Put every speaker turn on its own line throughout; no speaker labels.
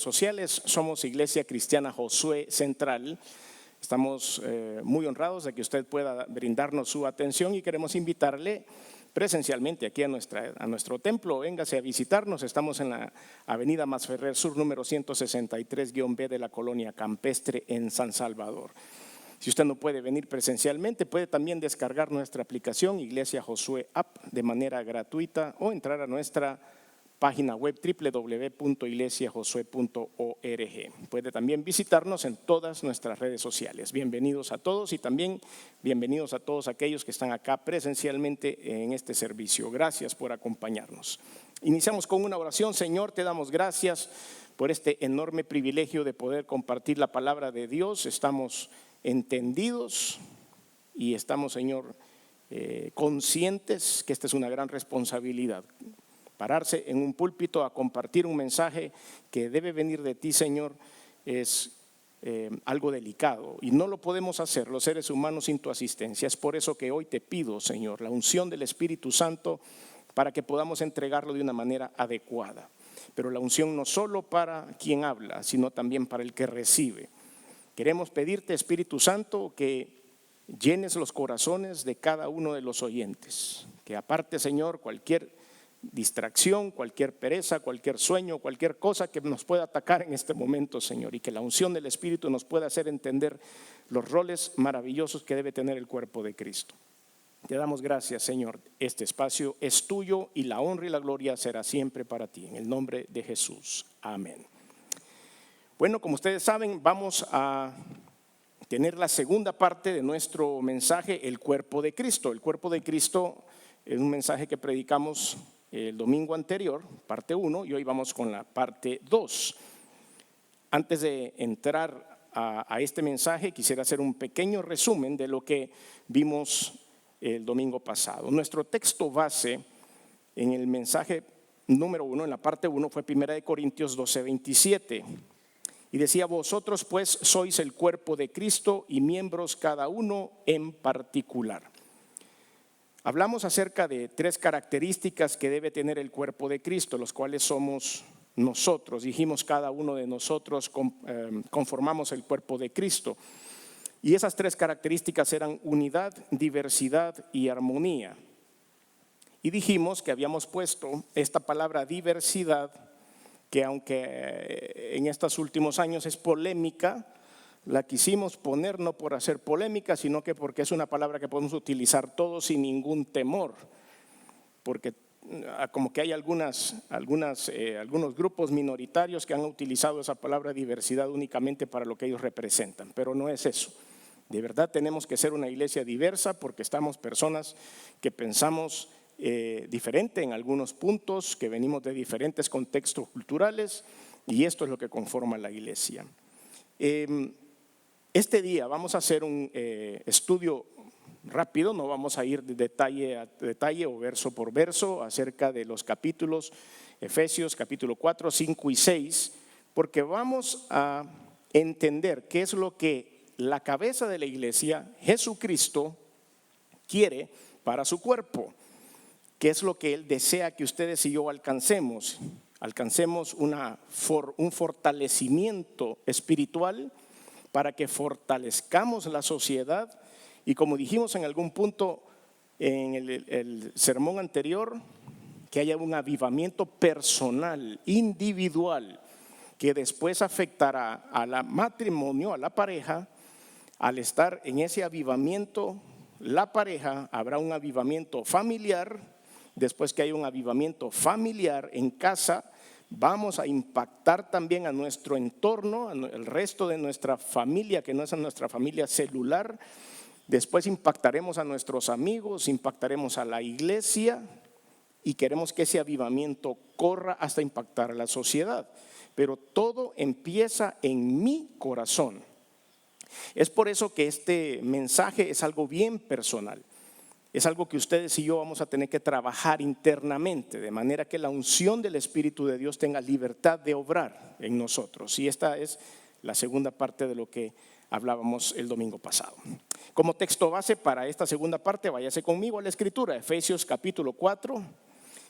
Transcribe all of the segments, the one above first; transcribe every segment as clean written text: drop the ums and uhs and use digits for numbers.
redes sociales. Somos Iglesia Cristiana Josué Central. Estamos muy honrados de que usted pueda brindarnos su atención y queremos invitarle presencialmente aquí a nuestro templo. Véngase a visitarnos. Estamos en la avenida Masferrer Sur, número 163-B de la colonia Campestre en San Salvador. Si usted no puede venir presencialmente, puede también descargar nuestra aplicación Iglesia Josué App de manera gratuita o entrar a nuestra página web www.iglesiajosue.org. Puede también visitarnos en todas nuestras redes sociales. Bienvenidos a todos y también bienvenidos a todos aquellos que están acá presencialmente en este servicio. Gracias por acompañarnos. Iniciamos con una oración. Señor, te damos gracias por este enorme privilegio de poder compartir la palabra de Dios. Estamos entendidos y estamos, Señor, conscientes que esta es una gran responsabilidad. Pararse en un púlpito a compartir un mensaje que debe venir de ti, Señor, es algo delicado y no lo podemos hacer los seres humanos sin tu asistencia. Es por eso que hoy te pido, Señor, la unción del Espíritu Santo para que podamos entregarlo de una manera adecuada. Pero la unción no solo para quien habla, sino también para el que recibe. Queremos pedirte, Espíritu Santo, que llenes los corazones de cada uno de los oyentes. Que aparte, Señor, cualquier distracción, cualquier pereza, cualquier sueño, cualquier cosa que nos pueda atacar en este momento, Señor, y que la unción del Espíritu nos pueda hacer entender los roles maravillosos que debe tener el cuerpo de Cristo. Te damos gracias, Señor. Este espacio es tuyo y la honra y la gloria será siempre para ti. En el nombre de Jesús. Amén. Bueno, como ustedes saben, vamos a tener la segunda parte de nuestro mensaje, el cuerpo de Cristo. El cuerpo de Cristo es un mensaje que predicamos el domingo anterior, parte 1, y hoy vamos con la parte 2. Antes de entrar a este mensaje, quisiera hacer un pequeño resumen de lo que vimos el domingo pasado. Nuestro texto base en el mensaje número 1, en la parte 1, fue 1 Corintios 12:27. Y decía: vosotros pues sois el cuerpo de Cristo y miembros cada uno en particular. Hablamos acerca de 3 características que debe tener el cuerpo de Cristo, los cuales somos nosotros. Dijimos, cada uno de nosotros conformamos el cuerpo de Cristo. Y esas 3 características eran unidad, diversidad y armonía. Y dijimos que habíamos puesto esta palabra diversidad, que aunque en estos últimos años es polémica, la quisimos poner no por hacer polémica, sino que porque es una palabra que podemos utilizar todos sin ningún temor, porque como que hay algunos grupos minoritarios que han utilizado esa palabra diversidad únicamente para lo que ellos representan, pero no es eso. De verdad tenemos que ser una iglesia diversa porque estamos personas que pensamos diferente en algunos puntos, que venimos de diferentes contextos culturales, y esto es lo que conforma la iglesia. Este día vamos a hacer un estudio rápido, no vamos a ir de detalle a detalle o verso por verso acerca de los capítulos, Efesios capítulo 4, 5 y 6, porque vamos a entender qué es lo que la cabeza de la iglesia, Jesucristo, quiere para su cuerpo, qué es lo que Él desea que ustedes y yo alcancemos un fortalecimiento espiritual para que fortalezcamos la sociedad y, como dijimos en algún punto en el sermón anterior, que haya un avivamiento personal, individual, que después afectará al matrimonio, a la pareja. Al estar en ese avivamiento, la pareja, habrá un avivamiento familiar. Después que haya un avivamiento familiar en casa, vamos a impactar también a nuestro entorno, al resto de nuestra familia, que no es nuestra familia celular. Después impactaremos a nuestros amigos, impactaremos a la iglesia y queremos que ese avivamiento corra hasta impactar a la sociedad. Pero todo empieza en mi corazón. Es por eso que este mensaje es algo bien personal. Es algo que ustedes y yo vamos a tener que trabajar internamente, de manera que la unción del Espíritu de Dios tenga libertad de obrar en nosotros. Y esta es la segunda parte de lo que hablábamos el domingo pasado. Como texto base para esta segunda parte, váyase conmigo a la Escritura, Efesios capítulo 4,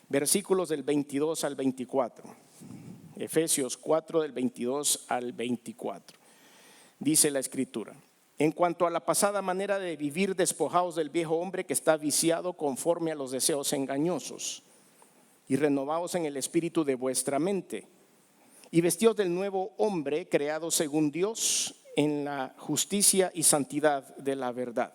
versículos del 22 al 24. Efesios 4 del 22 al 24. Dice la Escritura: en cuanto a la pasada manera de vivir, despojaos del viejo hombre que está viciado conforme a los deseos engañosos, y renovaos en el espíritu de vuestra mente, y vestíos del nuevo hombre creado según Dios en la justicia y santidad de la verdad.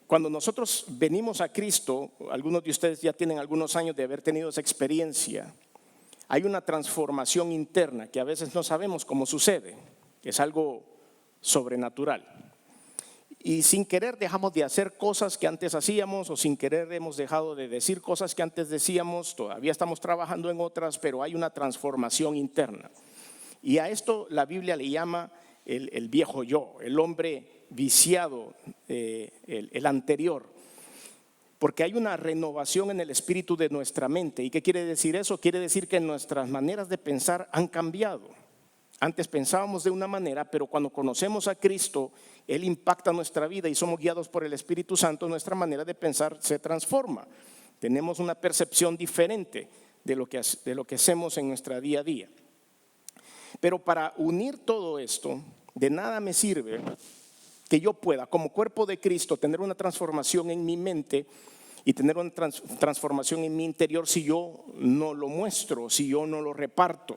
Cuando nosotros venimos a Cristo, algunos de ustedes ya tienen algunos años de haber tenido esa experiencia, hay una transformación interna que a veces no sabemos cómo sucede, es algo sobrenatural. Y sin querer dejamos de hacer cosas que antes hacíamos, o sin querer hemos dejado de decir cosas que antes decíamos, todavía estamos trabajando en otras, pero hay una transformación interna. Y a esto la Biblia le llama el viejo yo, el hombre viciado, el anterior. Porque hay una renovación en el espíritu de nuestra mente. ¿Y qué quiere decir eso? Quiere decir que nuestras maneras de pensar han cambiado. Antes pensábamos de una manera, pero cuando conocemos a Cristo, Él impacta nuestra vida y somos guiados por el Espíritu Santo, nuestra manera de pensar se transforma. Tenemos una percepción diferente de lo que hacemos en nuestra día a día. Pero para unir todo esto, de nada me sirve que yo pueda, como cuerpo de Cristo, tener una transformación en mi mente y tener una transformación en mi interior si yo no lo muestro, si yo no lo reparto.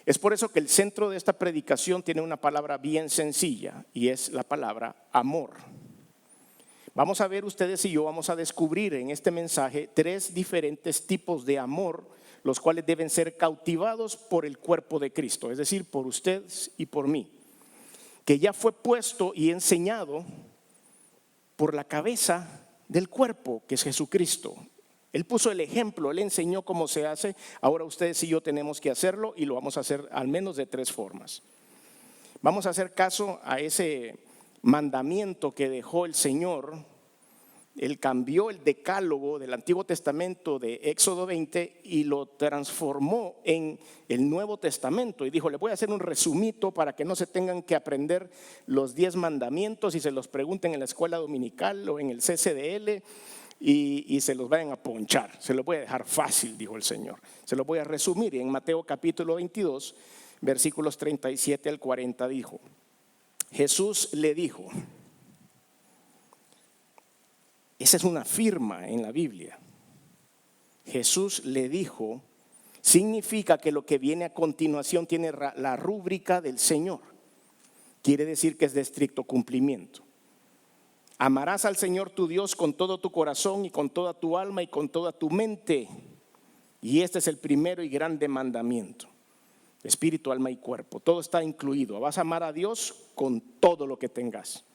Es por eso que el centro de esta predicación tiene una palabra bien sencilla, y es la palabra amor. Vamos a ver, ustedes y yo vamos a descubrir en este mensaje 3 diferentes tipos de amor, los cuales deben ser cautivados por el cuerpo de Cristo, es decir, por ustedes y por mí, que ya fue puesto y enseñado por la cabeza del cuerpo, que es Jesucristo. Él puso el ejemplo, Él enseñó cómo se hace. Ahora ustedes y yo tenemos que hacerlo, y lo vamos a hacer al menos de 3 formas. Vamos a hacer caso a ese mandamiento que dejó el Señor. Él cambió el decálogo del Antiguo Testamento de Éxodo 20 y lo transformó en el Nuevo Testamento. Y dijo: le voy a hacer un resumito para que no se tengan que aprender los 10 mandamientos y se los pregunten en la escuela dominical o en el CCDL y se los vayan a ponchar. Se los voy a dejar fácil, dijo el Señor. Se los voy a resumir. Y en Mateo capítulo 22, versículos 37 al 40 dijo: Jesús le dijo. Esa es una firma en la Biblia. Jesús le dijo significa que lo que viene a continuación tiene la rúbrica del Señor. Quiere decir que es de estricto cumplimiento. Amarás al Señor tu Dios con todo tu corazón y con toda tu alma y con toda tu mente. Y este es el primero y grande mandamiento. Espíritu, alma y cuerpo. Todo está incluido. Vas a amar a Dios con todo lo que tengas.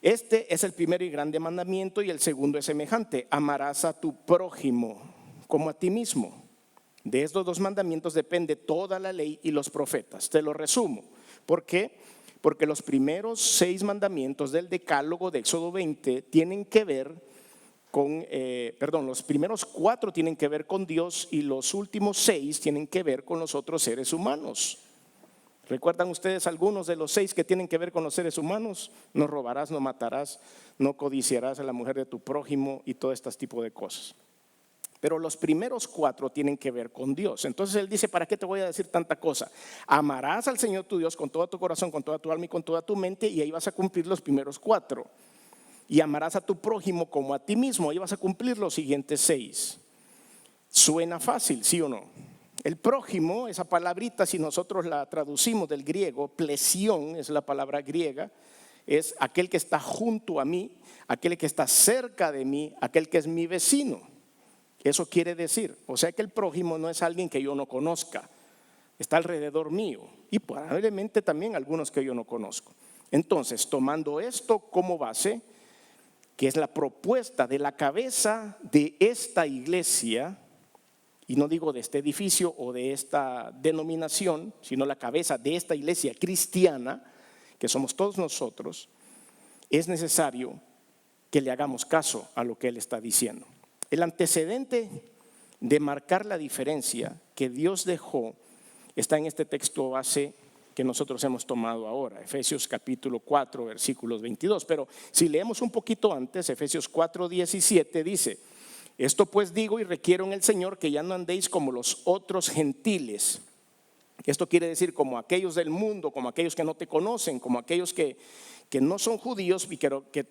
Este es el primero y grande mandamiento, y el segundo es semejante: amarás a tu prójimo como a ti mismo. De estos 2 mandamientos depende toda la ley y los profetas. Te lo resumo. ¿Por qué? Porque los primeros 6 mandamientos del decálogo de Éxodo 20 tienen que ver con, los primeros 4 tienen que ver con Dios, y los últimos 6 tienen que ver con los otros seres humanos. ¿Recuerdan ustedes algunos de los 6 que tienen que ver con los seres humanos? No robarás, no matarás, no codiciarás a la mujer de tu prójimo y todo este tipo de cosas. Pero los primeros 4 tienen que ver con Dios. Entonces Él dice: ¿para qué te voy a decir tanta cosa? Amarás al Señor tu Dios con todo tu corazón, con toda tu alma y con toda tu mente, y ahí vas a cumplir los primeros 4. Y amarás a tu prójimo como a ti mismo, ahí vas a cumplir los siguientes 6. Suena fácil, ¿sí o no? El prójimo, esa palabrita, si nosotros la traducimos del griego, plesión es la palabra griega, es aquel que está junto a mí, aquel que está cerca de mí, aquel que es mi vecino. Eso quiere decir, o sea que el prójimo no es alguien que yo no conozca, está alrededor mío, y probablemente también algunos que yo no conozco. Entonces, tomando esto como base, que es la propuesta de la cabeza de esta iglesia, y no digo de este edificio o de esta denominación, sino la cabeza de esta iglesia cristiana, que somos todos nosotros, es necesario que le hagamos caso a lo que Él está diciendo. El antecedente de marcar la diferencia que Dios dejó está en este texto base que nosotros hemos tomado ahora, Efesios capítulo 4, versículos 22. Pero si leemos un poquito antes, Efesios 4, 17 dice: Esto pues digo y requiero en el Señor que ya no andéis como los otros gentiles. Esto quiere decir como aquellos del mundo, como aquellos que no te conocen, como aquellos que no son judíos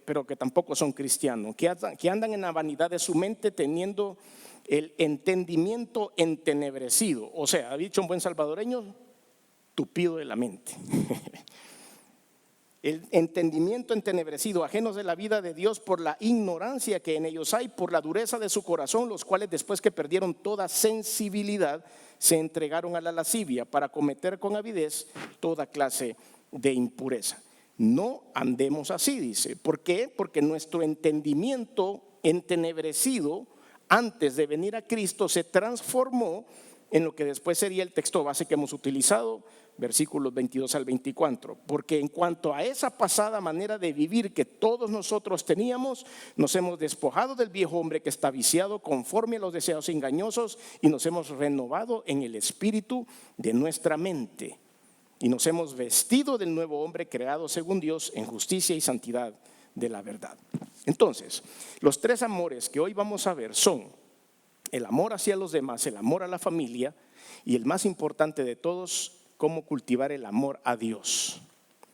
pero que tampoco son cristianos, que andan en la vanidad de su mente teniendo el entendimiento entenebrecido. O sea, ha dicho un buen salvadoreño, tupido de la mente. El entendimiento entenebrecido, ajenos de la vida de Dios por la ignorancia que en ellos hay, por la dureza de su corazón, los cuales después que perdieron toda sensibilidad, se entregaron a la lascivia para cometer con avidez toda clase de impureza. No andemos así, dice. ¿Por qué? Porque nuestro entendimiento entenebrecido antes de venir a Cristo se transformó en lo que después sería el texto base que hemos utilizado, versículos 22 al 24, porque en cuanto a esa pasada manera de vivir que todos nosotros teníamos, nos hemos despojado del viejo hombre que está viciado conforme a los deseos engañosos y nos hemos renovado en el espíritu de nuestra mente y nos hemos vestido del nuevo hombre creado según Dios en justicia y santidad de la verdad. Entonces, los tres amores que hoy vamos a ver son el amor hacia los demás, el amor a la familia y el más importante de todos, cómo cultivar el amor a Dios.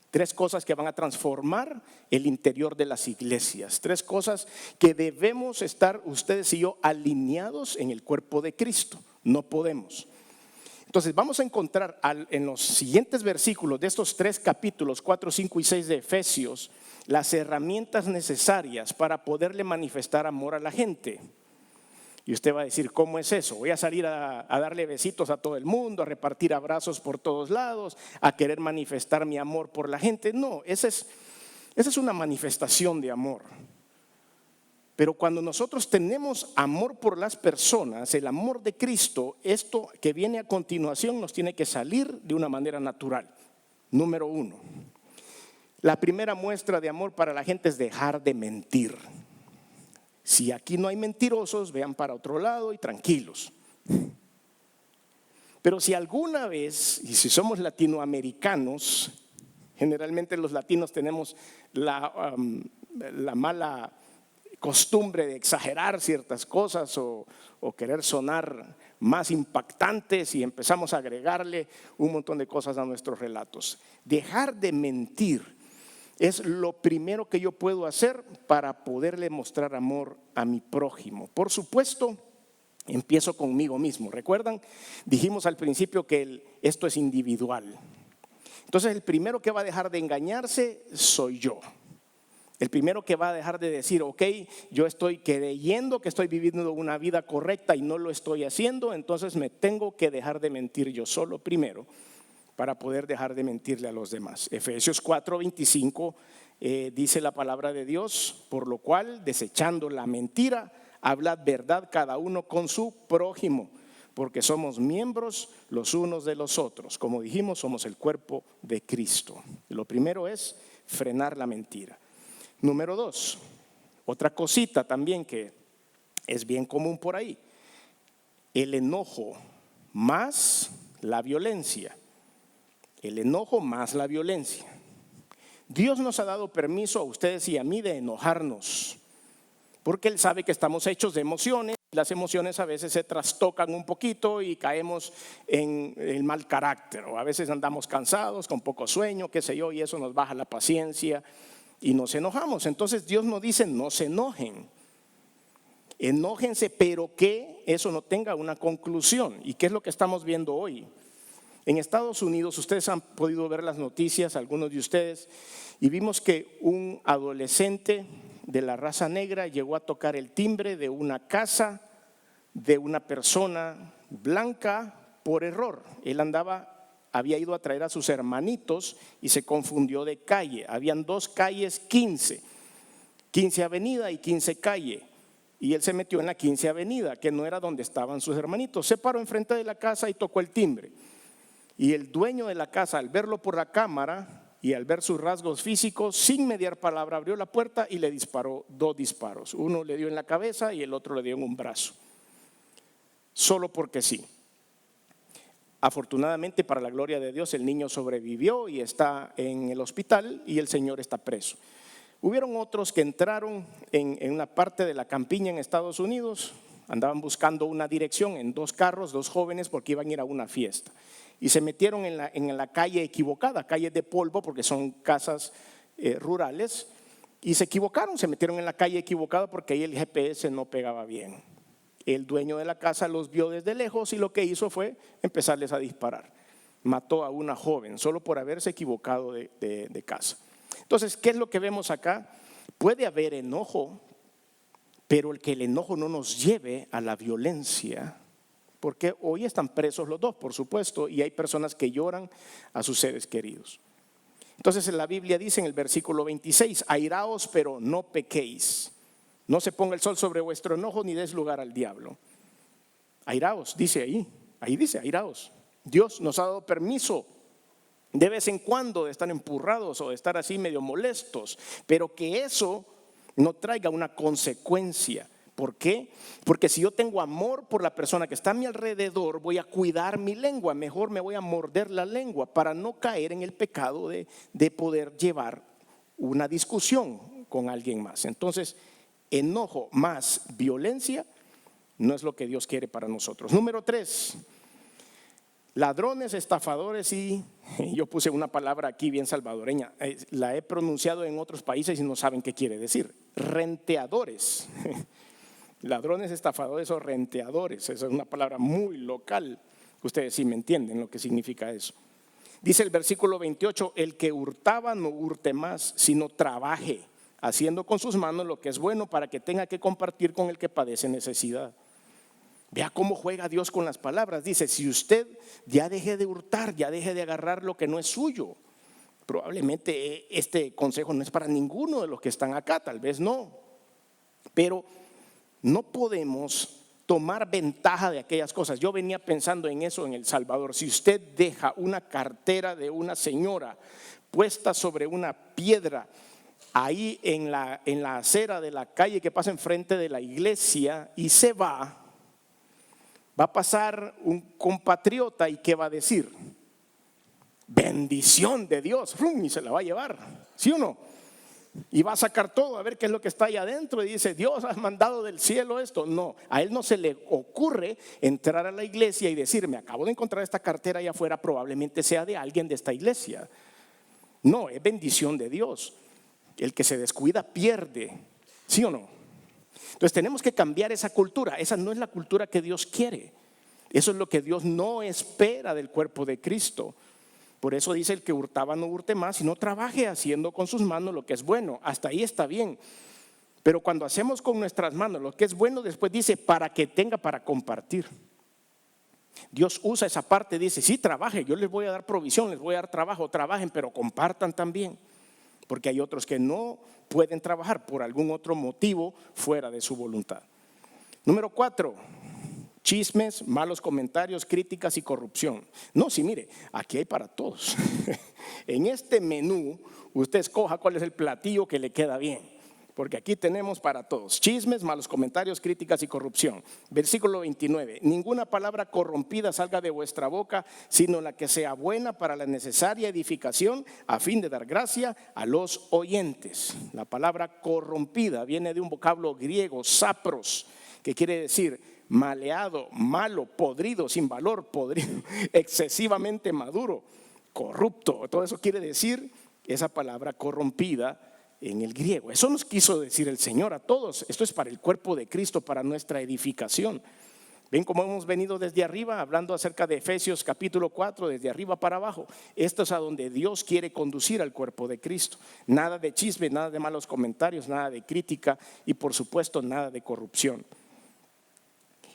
Tres cosas que van a transformar el interior de las iglesias. Tres cosas que debemos estar ustedes y yo alineados en el cuerpo de Cristo. No podemos. Entonces vamos a encontrar en los siguientes versículos de estos tres capítulos, 4, 5 y 6 de Efesios, las herramientas necesarias para poderle manifestar amor a la gente. Y usted va a decir, ¿cómo es eso? Voy a salir a darle besitos a todo el mundo, a repartir abrazos por todos lados, a querer manifestar mi amor por la gente. No, esa es una manifestación de amor. Pero cuando nosotros tenemos amor por las personas, el amor de Cristo, esto que viene a continuación nos tiene que salir de una manera natural. Número 1, la primera muestra de amor para la gente es dejar de mentir. Si aquí no hay mentirosos, vean para otro lado y tranquilos. Pero si alguna vez, y si somos latinoamericanos, generalmente los latinos tenemos la mala costumbre de exagerar ciertas cosas o querer sonar más impactantes y empezamos a agregarle un montón de cosas a nuestros relatos. Dejar de mentir es lo primero que yo puedo hacer para poderle mostrar amor a mi prójimo. Por supuesto, empiezo conmigo mismo. ¿Recuerdan? Dijimos al principio que esto es individual. Entonces el primero que va a dejar de engañarse soy yo. El primero que va a dejar de decir, ok, yo estoy creyendo que estoy viviendo una vida correcta y no lo estoy haciendo, entonces me tengo que dejar de mentir yo solo primero, para poder dejar de mentirle a los demás. Efesios 4:25 dice la palabra de Dios, por lo cual, desechando la mentira, hablad verdad cada uno con su prójimo, porque somos miembros los unos de los otros. Como dijimos, somos el cuerpo de Cristo. Lo primero es frenar la mentira. Número 2, otra cosita también que es bien común por ahí, el enojo más la violencia. El enojo más la violencia. Dios nos ha dado permiso a ustedes y a mí de enojarnos, porque Él sabe que estamos hechos de emociones. Las emociones a veces se trastocan un poquito y caemos en el mal carácter, o a veces andamos cansados, con poco sueño, qué sé yo, y eso nos baja la paciencia y nos enojamos. Entonces Dios nos dice, no se enojen. Enójense, pero que eso no tenga una conclusión. ¿Y qué es lo que estamos viendo hoy? En Estados Unidos, ustedes han podido ver las noticias, algunos de ustedes, y vimos que un adolescente de la raza negra llegó a tocar el timbre de una casa de una persona blanca por error. Él había ido a traer a sus hermanitos y se confundió de calle. Habían dos calles 15 Avenida y 15 Calle. Y él se metió en la 15 Avenida, que no era donde estaban sus hermanitos. Se paró enfrente de la casa y tocó el timbre. Y el dueño de la casa, al verlo por la cámara y al ver sus rasgos físicos, sin mediar palabra, abrió la puerta y le disparó 2 disparos. Uno le dio en la cabeza y el otro le dio en un brazo. Solo porque sí. Afortunadamente, para la gloria de Dios, el niño sobrevivió y está en el hospital y el señor está preso. Hubieron otros que entraron en una parte de la campiña en Estados Unidos, Andaban buscando una dirección en 2 carros, 2 jóvenes, porque iban a ir a una fiesta. Y se metieron en la calle equivocada, calle de polvo, porque son casas rurales. Y se equivocaron, se metieron en la calle equivocada porque ahí el GPS no pegaba bien. El dueño de la casa los vio desde lejos y lo que hizo fue empezarles a disparar. Mató a una joven solo por haberse equivocado de casa. Entonces, ¿qué es lo que vemos acá? Puede haber enojo, pero el que el enojo no nos lleve a la violencia, porque hoy están presos los dos, por supuesto, y hay personas que lloran a sus seres queridos. Entonces la Biblia dice en el versículo 26, airaos pero no pequéis, no se ponga el sol sobre vuestro enojo ni des lugar al diablo. Airaos, dice ahí dice airaos. Dios nos ha dado permiso de vez en cuando de estar empurrados o de estar así medio molestos, pero que eso no traiga una consecuencia. ¿Por qué? Porque si yo tengo amor por la persona que está a mi alrededor, voy a cuidar mi lengua, mejor me voy a morder la lengua para no caer en el pecado de poder llevar una discusión con alguien más. Entonces, enojo más violencia no es lo que Dios quiere para nosotros. Número 3, ladrones, estafadores y yo puse una palabra aquí bien salvadoreña, la he pronunciado en otros países y no saben qué quiere decir, renteadores. Ladrones, estafadores o renteadores, esa es una palabra muy local, ustedes sí me entienden lo que significa eso. Dice el versículo 28, el que hurtaba no hurte más, sino trabaje, haciendo con sus manos lo que es bueno para que tenga que compartir con el que padece necesidad. Vea cómo juega Dios con las palabras, dice, si usted ya deje de hurtar, ya deje de agarrar lo que no es suyo, probablemente este consejo no es para ninguno de los que están acá, tal vez no, pero no podemos tomar ventaja de aquellas cosas. Yo venía pensando en eso en El Salvador. Si usted deja una cartera de una señora puesta sobre una piedra ahí en la acera de la calle que pasa enfrente de la iglesia y se va a pasar un compatriota y ¿qué va a decir? Bendición de Dios, y se la va a llevar, ¿sí o no? Y va a sacar todo a ver qué es lo que está ahí adentro y dice, Dios ha mandado del cielo esto. No, a él no se le ocurre entrar a la iglesia y decir, me acabo de encontrar esta cartera allá afuera, probablemente sea de alguien de esta iglesia. No, es bendición de Dios. El que se descuida pierde, ¿sí o no? Entonces tenemos que cambiar esa cultura. Esa no es la cultura que Dios quiere. Eso es lo que Dios no espera del cuerpo de Cristo. Por eso dice el que hurtaba no hurte más, sino trabaje haciendo con sus manos lo que es bueno. Hasta ahí está bien. Pero cuando hacemos con nuestras manos lo que es bueno, después dice para que tenga para compartir. Dios usa esa parte, dice, sí, trabaje, yo les voy a dar provisión, les voy a dar trabajo, trabajen, pero compartan también. Porque hay otros que no pueden trabajar por algún otro motivo fuera de su voluntad. Número 4. Chismes, malos comentarios, críticas y corrupción. No, sí, mire, aquí hay para todos. En este menú, usted escoja cuál es el platillo que le queda bien, porque aquí tenemos para todos. Chismes, malos comentarios, críticas y corrupción. Versículo 29. Ninguna palabra corrompida salga de vuestra boca, sino la que sea buena para la necesaria edificación, a fin de dar gracia a los oyentes. La palabra corrompida viene de un vocablo griego, sapros, que quiere decir maleado, malo, podrido, sin valor, podrido, excesivamente maduro, corrupto. Todo eso quiere decir esa palabra corrompida en el griego. Eso nos quiso decir el Señor a todos. Esto es para el cuerpo de Cristo, para nuestra edificación. Ven cómo hemos venido desde arriba hablando acerca de Efesios capítulo 4, desde arriba para abajo. Esto es a donde Dios quiere conducir al cuerpo de Cristo. Nada de chisme, nada de malos comentarios, nada de crítica y por supuesto nada de corrupción.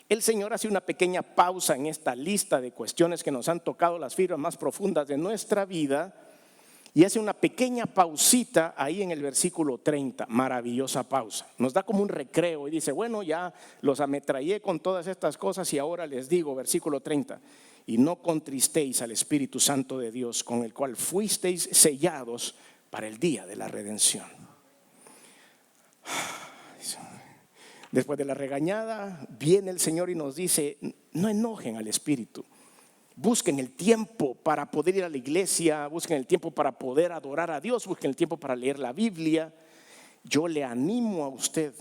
El Señor hace una pequeña pausa en esta lista de cuestiones que nos han tocado las fibras más profundas de nuestra vida y hace una pequeña pausita ahí en el versículo 30, maravillosa pausa. Nos da como un recreo y dice, bueno, ya los ametrallé con todas estas cosas y ahora les digo, versículo 30, y no contristéis al Espíritu Santo de Dios con el cual fuisteis sellados para el día de la redención. Después de la regañada, viene el Señor y nos dice, no enojen al Espíritu. Busquen el tiempo para poder ir a la iglesia, busquen el tiempo para poder adorar a Dios, busquen el tiempo para leer la Biblia. Yo le animo a usted,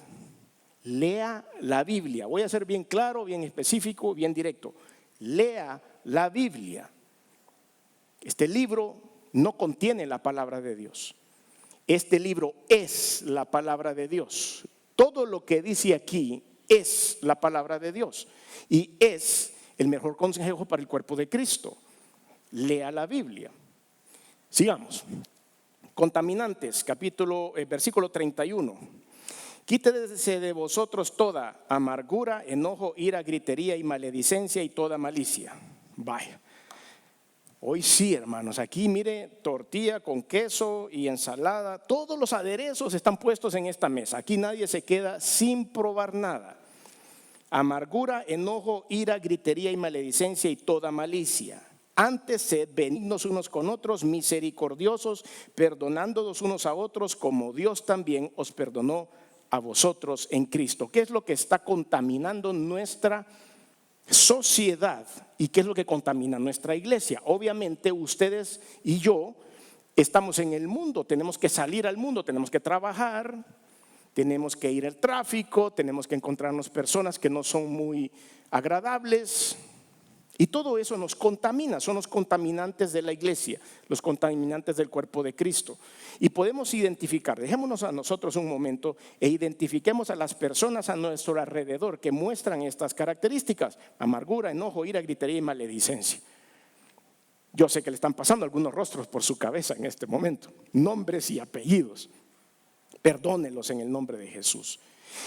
lea la Biblia. Voy a ser bien claro, bien específico, bien directo. Lea la Biblia. Este libro no contiene la palabra de Dios. Este libro es la palabra de Dios. Todo lo que dice aquí es la palabra de Dios y es el mejor consejo para el cuerpo de Cristo. Lea la Biblia. Sigamos. Contaminantes, versículo 31. Quítese de vosotros toda amargura, enojo, ira, gritería y maledicencia y toda malicia. Vaya. Hoy sí, hermanos, aquí mire, tortilla con queso y ensalada, todos los aderezos están puestos en esta mesa. Aquí nadie se queda sin probar nada. Amargura, enojo, ira, gritería y maledicencia y toda malicia. Antes sed benignos unos con otros, misericordiosos, perdonándonos unos a otros, como Dios también os perdonó a vosotros en Cristo. ¿Qué es lo que está contaminando nuestra sociedad y qué es lo que contamina nuestra iglesia? Obviamente ustedes y yo estamos en el mundo, tenemos que salir al mundo, tenemos que trabajar, tenemos que ir al tráfico, tenemos que encontrarnos personas que no son muy agradables y todo eso nos contamina, son los contaminantes de la iglesia, los contaminantes del cuerpo de Cristo. Y podemos identificar, dejémonos a nosotros un momento e identifiquemos a las personas a nuestro alrededor que muestran estas características: amargura, enojo, ira, gritería y maledicencia. Yo sé que le están pasando algunos rostros por su cabeza en este momento, nombres y apellidos. Perdónelos en el nombre de Jesús.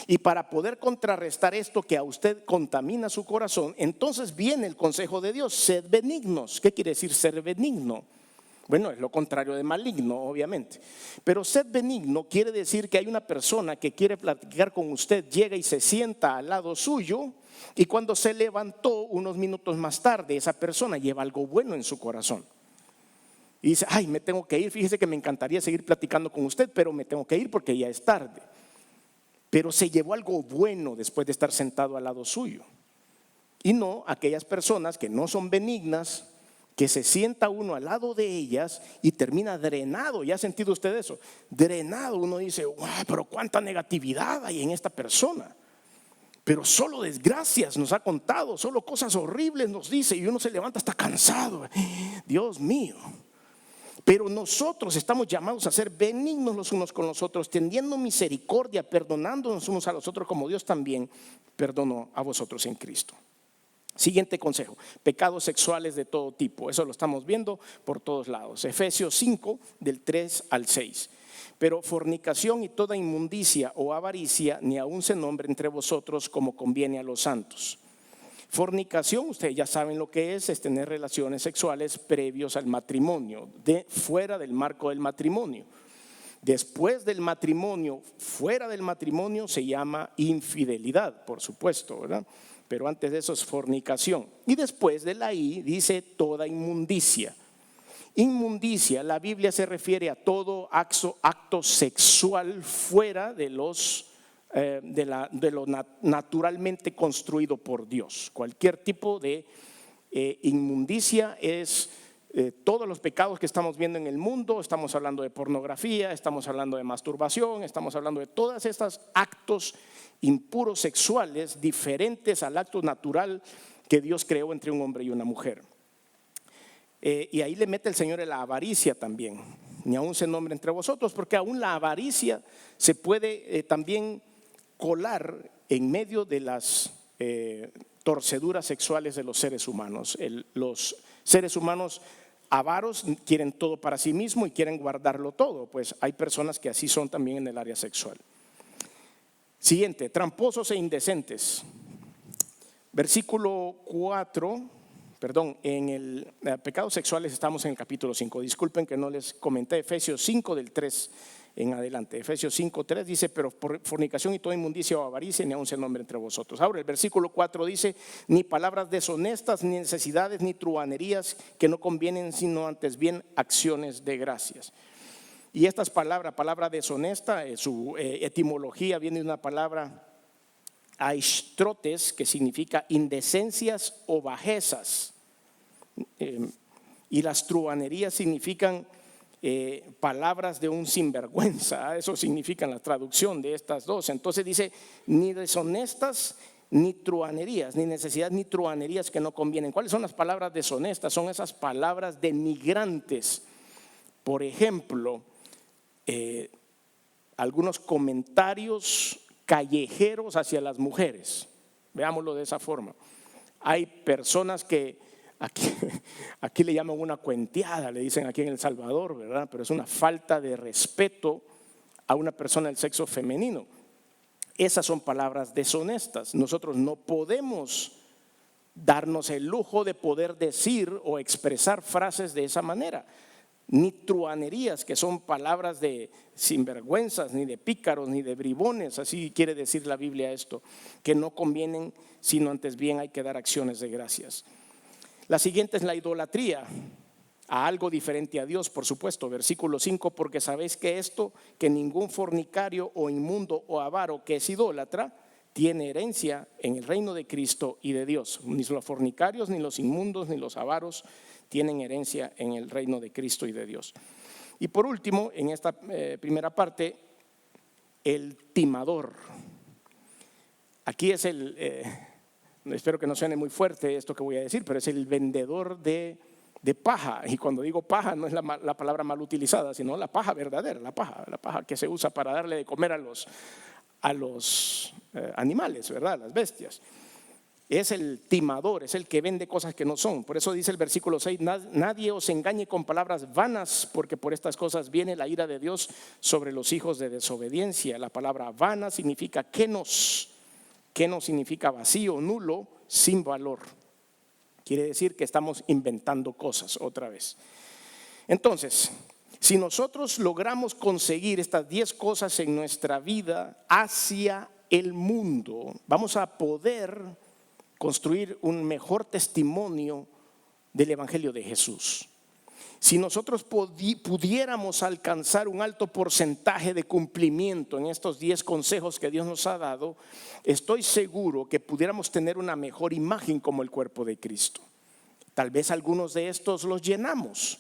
Y para poder contrarrestar esto que a usted contamina su corazón, entonces viene el consejo de Dios: sed benignos. ¿Qué quiere decir ser benigno? Bueno, es lo contrario de maligno, obviamente. Pero sed benigno quiere decir que hay una persona que quiere platicar con usted, llega y se sienta al lado suyo, y cuando se levantó unos minutos más tarde, esa persona lleva algo bueno en su corazón. Y dice: ay, me tengo que ir, fíjese que me encantaría seguir platicando con usted, pero me tengo que ir porque ya es tarde. Pero se llevó algo bueno después de estar sentado al lado suyo. Y no aquellas personas que no son benignas, que se sienta uno al lado de ellas y termina drenado. ¿Ya ha sentido usted eso? Drenado. Uno dice: wow, pero cuánta negatividad hay en esta persona. Pero solo desgracias nos ha contado, solo cosas horribles nos dice, y uno se levanta hasta cansado. Dios mío. Pero nosotros estamos llamados a ser benignos los unos con los otros, teniendo misericordia, perdonándonos unos a los otros como Dios también perdonó a vosotros en Cristo. Siguiente consejo: pecados sexuales de todo tipo. Eso lo estamos viendo por todos lados. Efesios 5 del 3 al 6. Pero fornicación y toda inmundicia o avaricia ni aun se nombre entre vosotros, como conviene a los santos. Fornicación, ustedes ya saben lo que es tener relaciones sexuales previos al matrimonio, fuera del marco del matrimonio. Después del matrimonio, fuera del matrimonio, se llama infidelidad, por supuesto, ¿verdad? Pero antes de eso es fornicación. Y después de la I dice toda inmundicia. Inmundicia, la Biblia se refiere a todo acto sexual fuera de lo naturalmente construido por Dios. Cualquier tipo de inmundicia es todos los pecados que estamos viendo en el mundo. Estamos hablando de pornografía, estamos hablando de masturbación, estamos hablando de todos estos actos impuros sexuales diferentes al acto natural que Dios creó entre un hombre y una mujer. Y ahí le mete el Señor la avaricia también. Ni aún se nombre entre vosotros, porque aún la avaricia se puede también colar en medio de las torceduras sexuales de los seres humanos. Los seres humanos avaros quieren todo para sí mismo y quieren guardarlo todo. Pues hay personas que así son también en el área sexual. Siguiente: tramposos e indecentes. Versículo 4. Perdón, en el pecados sexuales estamos en el capítulo 5. Disculpen que no les comenté. Efesios 5 del 3 en adelante. Efesios 5:3 dice: pero por fornicación y toda inmundicia o avaricia ni aun se nombre entre vosotros. Ahora el versículo 4 dice: ni palabras deshonestas, ni necesidades, ni truhanerías que no convienen, sino antes bien acciones de gracias. Y estas palabras, palabra deshonesta, su etimología viene de una palabra aistrotes, que significa indecencias o bajezas. Y las truhanerías significan palabras de un sinvergüenza. Eso significa la traducción de estas dos. Entonces dice, ni deshonestas ni truhanerías, ni necesidad ni truhanerías que no convienen. ¿Cuáles son las palabras deshonestas? Son esas palabras denigrantes. Por ejemplo, algunos comentarios callejeros hacia las mujeres. Veámoslo de esa forma. Hay personas que aquí le llaman una cuenteada, le dicen aquí en El Salvador, ¿verdad? Pero es una falta de respeto a una persona del sexo femenino. Esas son palabras deshonestas. Nosotros no podemos darnos el lujo de poder decir o expresar frases de esa manera. Ni truhanerías, que son palabras de sinvergüenzas, ni de pícaros, ni de bribones, así quiere decir la Biblia esto, que no convienen, sino antes bien hay que dar acciones de gracias. La siguiente es la idolatría, a algo diferente a Dios, por supuesto. Versículo 5, porque sabéis que esto, que ningún fornicario o inmundo o avaro que es idólatra, tiene herencia en el reino de Cristo y de Dios. Ni los fornicarios, ni los inmundos, ni los avaros tienen herencia en el reino de Cristo y de Dios. Y por último, en esta primera parte, el timador. Aquí es espero que no suene muy fuerte esto que voy a decir, pero es el vendedor de paja. Y cuando digo paja no es la palabra mal utilizada, sino la paja verdadera, la paja que se usa para darle de comer a los animales, ¿verdad? Las bestias. Es el timador, es el que vende cosas que no son. Por eso dice el versículo 6, nadie os engañe con palabras vanas, porque por estas cosas viene la ira de Dios sobre los hijos de desobediencia. La palabra vana significa kenos significa vacío, nulo, sin valor. Quiere decir que estamos inventando cosas otra vez. Entonces, si nosotros logramos conseguir estas 10 cosas en nuestra vida hacia el mundo, vamos a poder construir un mejor testimonio del Evangelio de Jesús. Si nosotros pudiéramos alcanzar un alto porcentaje de cumplimiento en estos 10 consejos que Dios nos ha dado, estoy seguro que pudiéramos tener una mejor imagen como el cuerpo de Cristo. Tal vez algunos de estos los llenamos.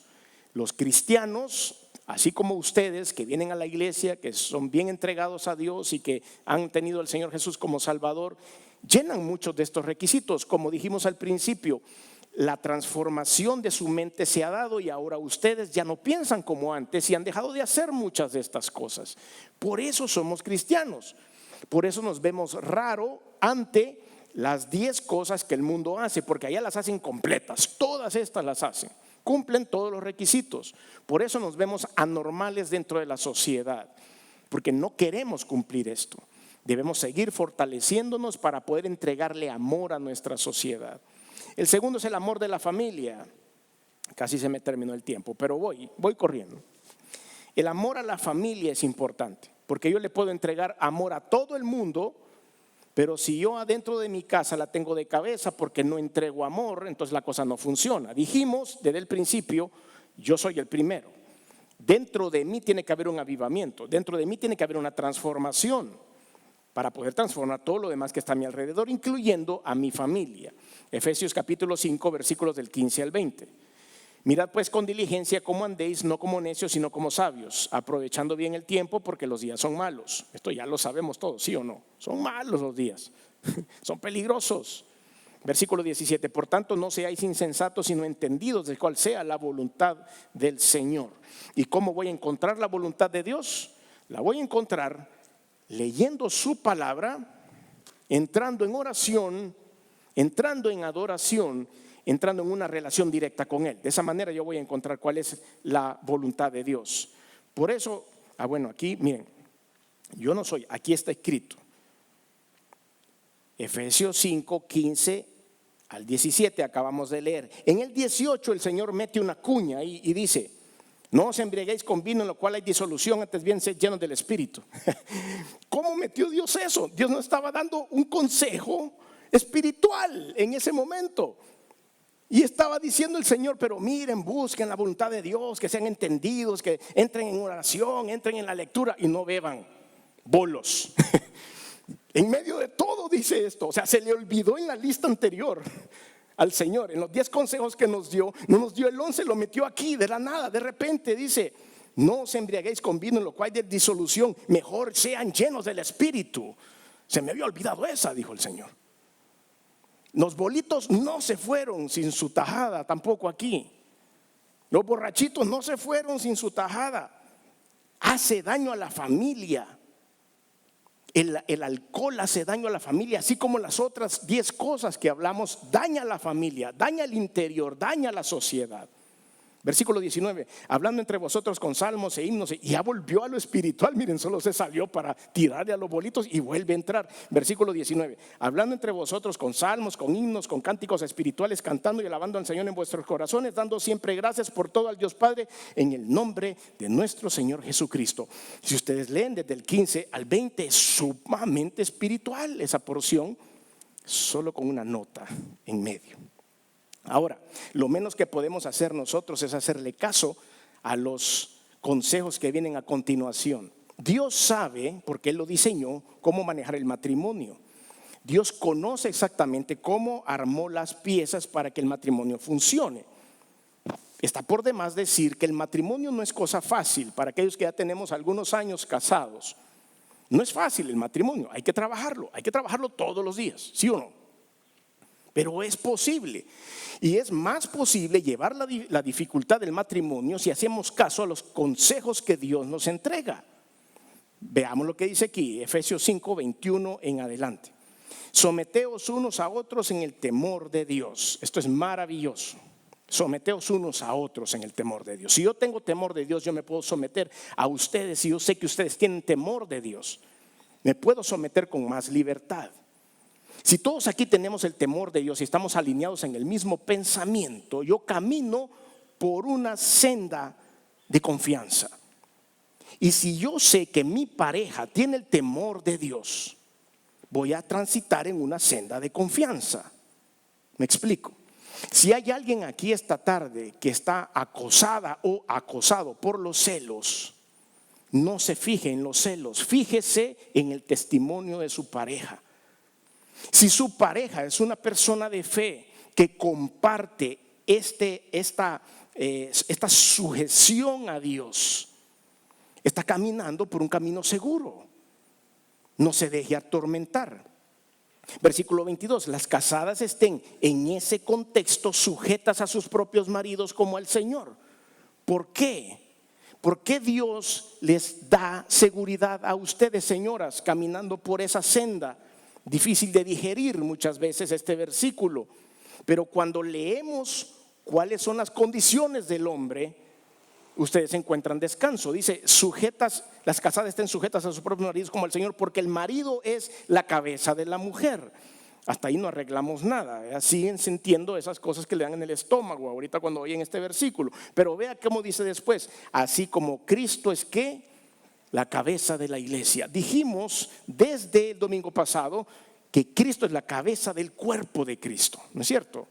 Los cristianos, así como ustedes que vienen a la iglesia, que son bien entregados a Dios y que han tenido al Señor Jesús como Salvador, llenan muchos de estos requisitos. Como dijimos al principio, la transformación de su mente se ha dado y ahora ustedes ya no piensan como antes y han dejado de hacer muchas de estas cosas. Por eso somos cristianos. Por eso nos vemos raro ante las 10 cosas que el mundo hace, porque allá las hacen completas. Todas estas las hacen, cumplen todos los requisitos. Por eso nos vemos anormales dentro de la sociedad, porque no queremos cumplir esto. Debemos seguir fortaleciéndonos para poder entregarle amor a nuestra sociedad. El segundo es el amor de la familia. Casi se me terminó el tiempo, pero voy corriendo. El amor a la familia es importante, porque yo le puedo entregar amor a todo el mundo, pero si yo adentro de mi casa la tengo de cabeza porque no entrego amor, entonces la cosa no funciona. Dijimos desde el principio, yo soy el primero. Dentro de mí tiene que haber un avivamiento, dentro de mí tiene que haber una transformación para poder transformar todo lo demás que está a mi alrededor, incluyendo a mi familia. Efesios capítulo 5, versículos del 15 al 20. Mirad pues con diligencia cómo andéis, no como necios, sino como sabios, aprovechando bien el tiempo, porque los días son malos. Esto ya lo sabemos todos, ¿sí o no? Son malos los días, son peligrosos. Versículo 17, por tanto no seáis insensatos, sino entendidos de cuál sea la voluntad del Señor. ¿Y cómo voy a encontrar la voluntad de Dios? La voy a encontrar leyendo su palabra, entrando en oración, entrando en adoración, entrando en una relación directa con Él. De esa manera yo voy a encontrar cuál es la voluntad de Dios. Por eso, bueno, aquí miren, yo no soy, aquí está escrito. Efesios 5, 15 al 17 acabamos de leer. En el 18 el Señor mete una cuña y dice, no os embriaguéis con vino en lo cual hay disolución, antes bien sed llenos del Espíritu. ¿Cómo metió Dios eso? Dios nos estaba dando un consejo espiritual en ese momento. Y estaba diciendo el Señor, pero miren, busquen la voluntad de Dios, que sean entendidos, que entren en oración, entren en la lectura y no beban bolos. En medio de todo dice esto, o sea, se le olvidó en la lista anterior al Señor, en los 10 consejos que nos dio, no nos dio el 11, lo metió aquí de la nada, de repente dice, No os embriaguéis con vino, en lo cual hay disolución, mejor sean llenos del Espíritu. Se me había olvidado esa, dijo el Señor. Los bolitos no se fueron sin su tajada, tampoco aquí. Los borrachitos no se fueron sin su tajada. Hace daño a la familia. El alcohol hace daño a la familia, así como las otras 10 cosas que hablamos. Daña a la familia, daña el interior, daña a la sociedad. Versículo 19, hablando entre vosotros con salmos e himnos, y ya volvió a lo espiritual. Miren, solo se salió para tirarle a los bolitos y vuelve a entrar. Versículo 19, hablando entre vosotros con salmos, con himnos, con cánticos espirituales, cantando y alabando al Señor en vuestros corazones, dando siempre gracias por todo al Dios Padre, en el nombre de nuestro Señor Jesucristo. Si ustedes leen desde el 15 al 20, es sumamente espiritual esa porción, solo con una nota en medio. Ahora, lo menos que podemos hacer nosotros es hacerle caso a los consejos que vienen a continuación. Dios sabe, porque Él lo diseñó, cómo manejar el matrimonio. Dios conoce exactamente cómo armó las piezas para que el matrimonio funcione. Está por demás decir que el matrimonio no es cosa fácil para aquellos que ya tenemos algunos años casados. No es fácil el matrimonio, hay que trabajarlo todos los días, ¿sí o no? Pero es posible, y es más posible llevar la dificultad del matrimonio si hacemos caso a los consejos que Dios nos entrega. Veamos lo que dice aquí, Efesios 5, 21 en adelante. Someteos unos a otros en el temor de Dios. Esto es maravilloso. Someteos unos a otros en el temor de Dios. Si yo tengo temor de Dios, yo me puedo someter a ustedes. Y yo sé que ustedes tienen temor de Dios, me puedo someter con más libertad. Si todos aquí tenemos el temor de Dios y estamos alineados en el mismo pensamiento, yo camino por una senda de confianza. Y si yo sé que mi pareja tiene el temor de Dios, voy a transitar en una senda de confianza. ¿Me explico? Si hay alguien aquí esta tarde que está acosada o acosado por los celos, no se fije en los celos, fíjese en el testimonio de su pareja. Si su pareja es una persona de fe que comparte esta sujeción a Dios, está caminando por un camino seguro. No se deje atormentar. Versículo 22, las casadas estén en ese contexto sujetas a sus propios maridos como al Señor. ¿Por qué? ¿Por qué Dios les da seguridad a ustedes, señoras, caminando por esa senda? Difícil de digerir muchas veces este versículo, pero cuando leemos cuáles son las condiciones del hombre, ustedes encuentran descanso. Dice, las casadas estén sujetas a sus propios maridos como al Señor, porque el marido es la cabeza de la mujer. Hasta ahí no arreglamos nada, siguen sintiendo esas cosas que le dan en el estómago ahorita cuando oyen este versículo. Pero vea cómo dice después, así como Cristo es ¿qué? La cabeza de la iglesia. Dijimos desde el domingo pasado que Cristo es la cabeza del cuerpo de Cristo, ¿no es cierto?